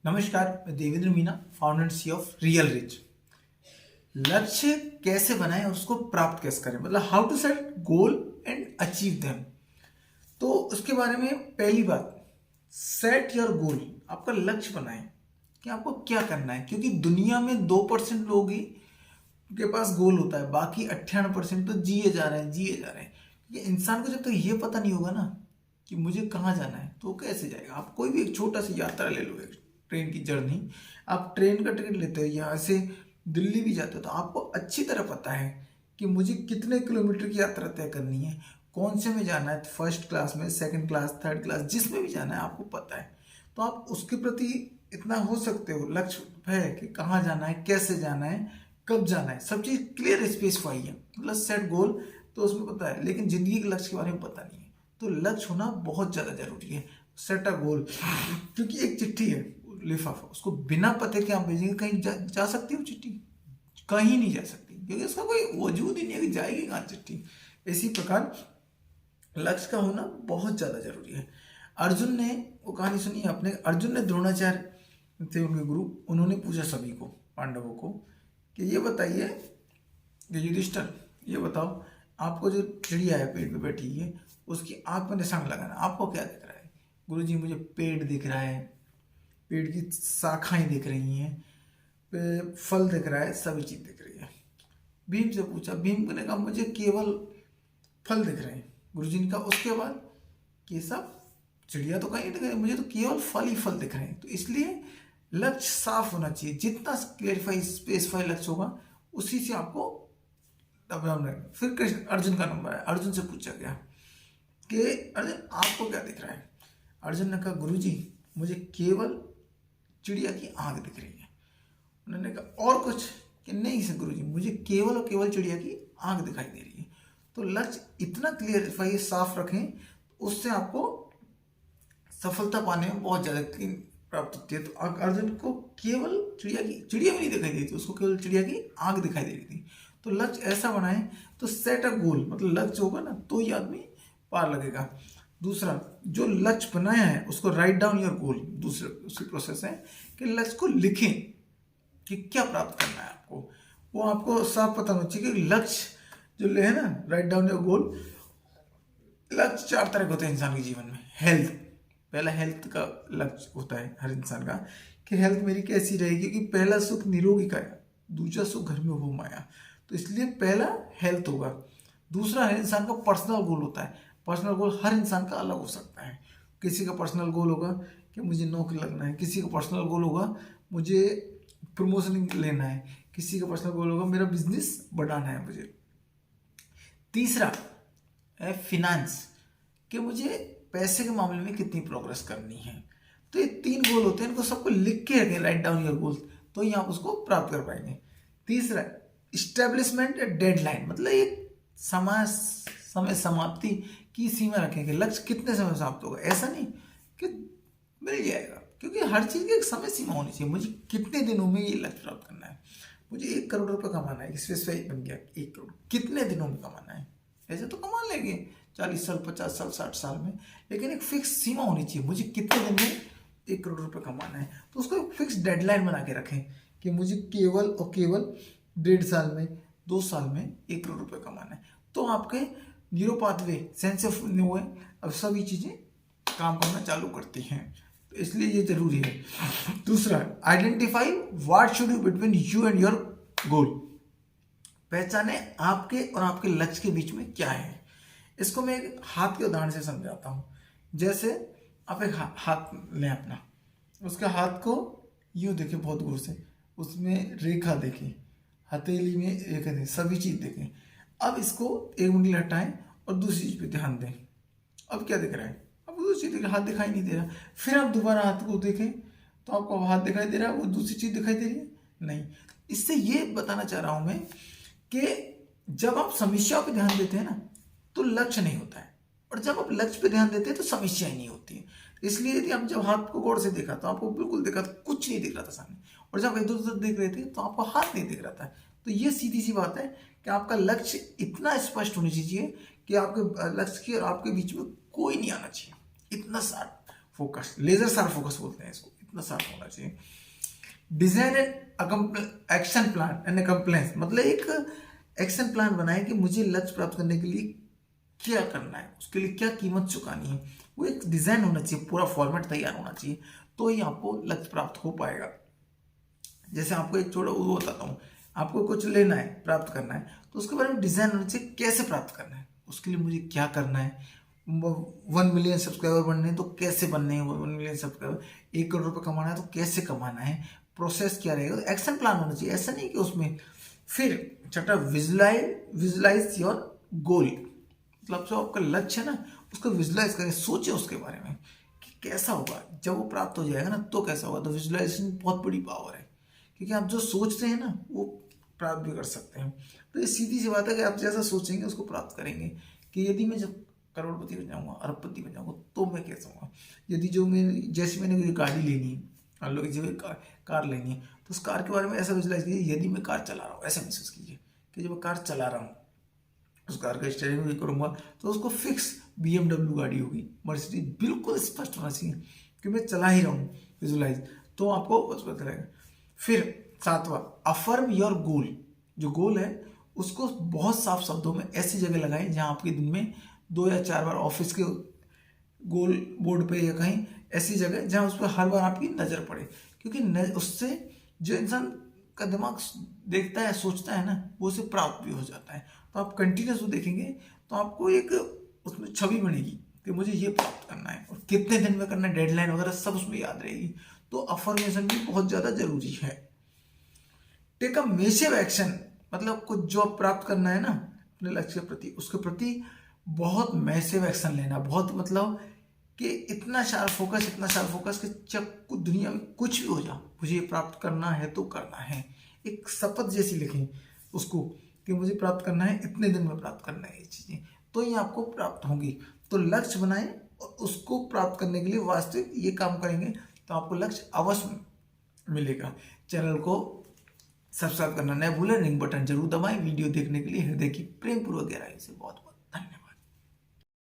नमस्कार, मैं Devendra Meena, founder and CEO of Real Rich. लक्ष्य कैसे बनाएं और उसको प्राप्त कैसे करें, मतलब how to set goal and achieve them. तो उसके बारे में पहली बात, सेट योर गोल। आपका लक्ष्य बनाएं कि आपको क्या करना है, क्योंकि दुनिया में 2% लोग ही के पास गोल होता है, बाकी 98% तो जिए जा रहे हैं। क्योंकि इंसान को जब तक ये पता नहीं होगा ना कि मुझे कहाँ जाना है, तो वो कैसे जाएगा। आप कोई भी एक छोटा सी यात्रा ले लो, एक ट्रेन की जर्नी, आप ट्रेन का टिकट लेते हो, यहाँ से दिल्ली भी जाते हो, तो आपको अच्छी तरह पता है कि मुझे कितने किलोमीटर की यात्रा तय करनी है, कौन से में जाना है, फर्स्ट क्लास में, सेकंड क्लास, थर्ड क्लास, जिसमें भी जाना है आपको पता है। तो आप उसके प्रति इतना हो सकते हो, लक्ष्य है कि कहाँ जाना है, कैसे जाना है, कब जाना है, सब चीज़ क्लियर स्पेसिफाई है, मतलब सेट गोल तो उसमें पता है, लेकिन जिंदगी के लक्ष्य के बारे में पता नहीं है। तो लक्ष्य होना बहुत ज़्यादा जरूरी है। सेट अ गोल, क्योंकि एक चिट्ठी है, लिफाफा, उसको बिना पते के आप भेजेंगे, कहीं जा सकती हो चिट्ठी? कहीं नहीं जा सकती, क्योंकि उसका कोई वजूद ही नहीं है कि जाएगी कहाँ चिट्ठी। इसी प्रकार लक्ष्य का होना बहुत ज़्यादा जरूरी है। अर्जुन ने वो कहानी सुनी है अपने, अर्जुन ने द्रोणाचार्य थे उनके गुरु, उन्होंने पूछा सभी को, पांडवों को, कि ये बताइए कि युधिष्ठिर ये बताओ, आपको जो चिड़िया है पेड़ पे बैठी है, उसकी आंख में निशान लगाना, आपको क्या दिख रहा है? गुरुजी मुझे पेड़ दिख रहा है, पेड़ की शाखाएं दिख रही हैं, फल दिख रहा है, सभी चीज दिख रही है। भीम से पूछा, भीम ने कहा मुझे केवल फल दिख रहे हैं। गुरुजी ने कहा उसके बाद, कि सब चिड़िया तो कहीं दिख रही है, मुझे तो केवल फल ही फल दिख रहे हैं। तो इसलिए लक्ष्य साफ होना चाहिए, जितना क्लेरिफाई स्पेसिफाई लक्ष्य होगा उसी से आपको डबल रहेगा। फिर कृष्ण अर्जुन का नंबर है, अर्जुन से पूछा गया कि अर्जुन आपको क्या दिख रहा है? अर्जुन ने कहा गुरुजी मुझे केवल चिड़िया की आंख दिख रही है। उन्होंने कहा और कुछ? कि नहीं से गुरुजी मुझे केवल और केवल चिड़िया की आंख दिखाई दे रही है। तो लक्ष्य इतना क्लियरिफाई साफ रखें, उससे आपको सफलता पाने में बहुत ज्यादा प्राप्त होती है। तो अर्जुन को केवल चिड़िया भी नहीं दिखाई देती, उसको केवल चिड़िया की आंख दिखाई दे रही थी। तो लक्ष्य ऐसा बनाए, तो सेट अ गोल, मतलब लक्ष्य होगा ना तो ही आदमी पार लगेगा। दूसरा, जो लक्ष्य बनाया है उसको राइट डाउन योर गोल। दूसरा उसी प्रोसेस है कि लक्ष्य को लिखें कि क्या प्राप्त करना है आपको, वो आपको साफ पता होना चाहिए। कि लक्ष्य जो ले है ना, राइट डाउन योर गोल। लक्ष्य 4 तरह के होते हैं इंसान के जीवन में। हेल्थ, पहला हेल्थ का लक्ष्य होता है हर इंसान का, कि हेल्थ मेरी कैसी रहेगी, कि पहला सुख निरोगी काया, दूसरा सुख घर में हो माया। तो इसलिए पहला हेल्थ होगा। दूसरा हर इंसान का पर्सनल गोल होता है। पर्सनल गोल हर इंसान का अलग हो सकता है। किसी का पर्सनल गोल होगा कि मुझे नौकरी लगना है, किसी का पर्सनल गोल होगा मुझे प्रमोशन लेना है, किसी का पर्सनल गोल होगा मेरा बिजनेस बढ़ाना है मुझे। तीसरा है फिनांस, कि मुझे पैसे के मामले में कितनी प्रोग्रेस करनी है। तो ये 3 गोल होते हैं, इनको सबको लिख के रखें, राइट डाउन योर गोल, तो ही आप उसको प्राप्त कर पाएंगे। तीसरा, इस्टेब्लिशमेंट डेडलाइन, मतलब एक समय समाप्ति की सीमा रखें कि लक्ष्य कितने समय में समाप्त होगा। ऐसा नहीं कि मिल जाएगा, क्योंकि हर चीज की एक समय सीमा होनी चाहिए। मुझे कितने दिनों में ये लक्ष्य प्राप्त करना है, मुझे 1 करोड़ रुपए कमाना है, स्पेसिफाई बन गया 1 करोड़, कितने दिनों में कमाना है। ऐसे तो कमा लेंगे 40 साल, 50 साल, 60 साल में, लेकिन एक फिक्स सीमा होनी चाहिए, मुझे कितने दिन में 1 करोड़ रुपए कमाना है। तो उसको एक फिक्स डेडलाइन बना के रखें कि मुझे केवल और केवल 1.5 साल में, 2 साल में 1 करोड़ रुपए कमाना है। तो आपके neuro pathway, sense of new है, अब सभी चीजें काम करना चालू करती हैं। तो इसलिए ये जरूरी है। दूसरा, identify what should you between you and your goal. पहचाने आपके और आपके लक्ष्य के बीच में क्या है। इसको मैं एक हाथ के उदाहरण से समझाता हूं। जैसे आप एक हाथ लें अपना, उसके हाथ को यूं देखें बहुत दूर से, उसमें रेखा देखें, हथेली में रेखा देखें, सभी चीज देखें। अब इसको एक उंगली हटाएं और दूसरी चीज पे ध्यान दें। अब क्या दिख रहा है? अब दूसरी चीज हाथ दिखाई नहीं दे रहा। फिर आप दोबारा हाथ को देखें तो आपको हाथ दिखाई दे रहा है, वो दूसरी चीज दिखाई दे रही है नहीं। इससे ये बताना चाह रहा हूं मैं कि जब आप समस्याओं पे ध्यान देते हैं ना, तो लक्ष्य नहीं होता है, और जब आप लक्ष्य पे ध्यान देते हैं तो समस्याएं नहीं होती है। इसलिए यदि आप जब हाथ को गौर से देखा तो आपको बिल्कुल देखा तो कुछ नहीं दिख रहा था सामने, और जब इधर उधर देख रहे थे तो आपको हाथ नहीं दिख रहा था। तो ये सीधी सी बात है कि आपका लक्ष्य इतना स्पष्ट होना चाहिए कि आपके लक्ष्य के और आपके बीच में कोई नहीं आना चाहिए। इतना sharp focus, laser sharp focus बोलते हैं इसको। इतना साफ होना चाहिए। Design and action plan and compliance, मतलब एक एक्शन प्लान बनाए कि मुझे लक्ष्य प्राप्त करने के लिए क्या करना है, उसके लिए क्या कीमत चुकानी है, वो एक डिजाइन होना चाहिए, पूरा फॉर्मेट तैयार होना चाहिए, तो ही आपको लक्ष्य प्राप्त हो पाएगा। जैसे आपको एक छोटा वो बताता हूँ, आपको कुछ लेना है, प्राप्त करना है, तो उसके बारे में डिजाइन होना चाहिए, कैसे प्राप्त करना है, उसके लिए मुझे क्या करना है, 1 मिलियन सब्सक्राइबर बनने हैं तो कैसे बनने हैं 1 मिलियन सब्सक्राइबर, 1 करोड़ रुपये कमाना है तो कैसे कमाना है, प्रोसेस क्या रहेगा, तो एक्शन प्लान होना चाहिए। ऐसा नहीं कि उसमें फिर छठा विजुलाइज योर गोल, मतलब जो आपका लक्ष्य है ना उसको विजुलाइज करें, सोचे उसके बारे में कि कैसा होगा, जब वो प्राप्त हो जाएगा ना तो कैसा होगा। तो विजुलाइजेशन बहुत बड़ी पावर है, क्योंकि आप जो सोचते हैं ना वो प्राप्त भी कर सकते हैं। तो ये सीधी सी बात है कि आप जैसा सोचेंगे उसको प्राप्त करेंगे। कि यदि मैं जब करोड़पति बन जाऊंगा, अरबपति बन जाऊंगा, तो मैं कैसा हूँ, यदि जो मैं जैसे मैंने कोई गाड़ी लेनी है, मान लो कि जो कार लेनी है, तो उस कार के बारे में ऐसा विजुलाइज कीजिए, यदि मैं कार चला रहा हूँ, ऐसा महसूस कीजिए कि जब मैं कार चला रहा हूँ, उस कार का स्टीयरिंग भी करूंगा तो उसको फिक्स BMW गाड़ी होगी, मर्सिडीज, बिल्कुल स्पष्ट होना चाहिए कि मैं चला ही रहा हूँ, विजुलाइज, तो आपको बस पता रहेगा। फिर 7वां, अफर्म योर गोल, जो गोल है उसको बहुत साफ शब्दों में ऐसी जगह लगाएं जहां आपके दिन में 2 या 4 बार, ऑफिस के गोल बोर्ड पे या कहीं ऐसी जगह जहां उस पर हर बार आपकी नजर पड़े, क्योंकि उससे जो इंसान का दिमाग देखता है, सोचता है ना, वो उसे प्राप्त भी हो जाता है। तो आप कंटिन्यूस वो देखेंगे तो आपको एक उसमें छवि बनेगी कि मुझे ये प्राप्त करना है और कितने दिन में करना है, डेडलाइन वगैरह सब उसमें याद रहेगी। तो अफर्मेशन भी बहुत ज्यादा जरूरी है। टेक अ मेसिव एक्शन, मतलब कुछ जो प्राप्त करना है ना अपने लक्ष्य के प्रति, उसके प्रति बहुत मैसिव एक्शन लेना, बहुत मतलब कि इतना शार्प फोकस कि जब दुनिया में कुछ भी हो जाए मुझे ये प्राप्त करना है तो करना है। एक शपथ जैसी लिखें उसको कि मुझे प्राप्त करना है, इतने दिन में प्राप्त करना है ये चीजें, तो ये आपको प्राप्त होंगी। तो लक्ष्य बनाएं और उसको प्राप्त करने के लिए वास्तविक ये काम करेंगे तो आपको लक्ष्य अवश्य मिलेगा। चैनल को सब्सक्राइब करना न भूलें, रिंग बटन जरूर दबाएं। वीडियो देखने के लिए हृदय की प्रेम पूर्वक गहराई से बहुत बहुत धन्यवाद।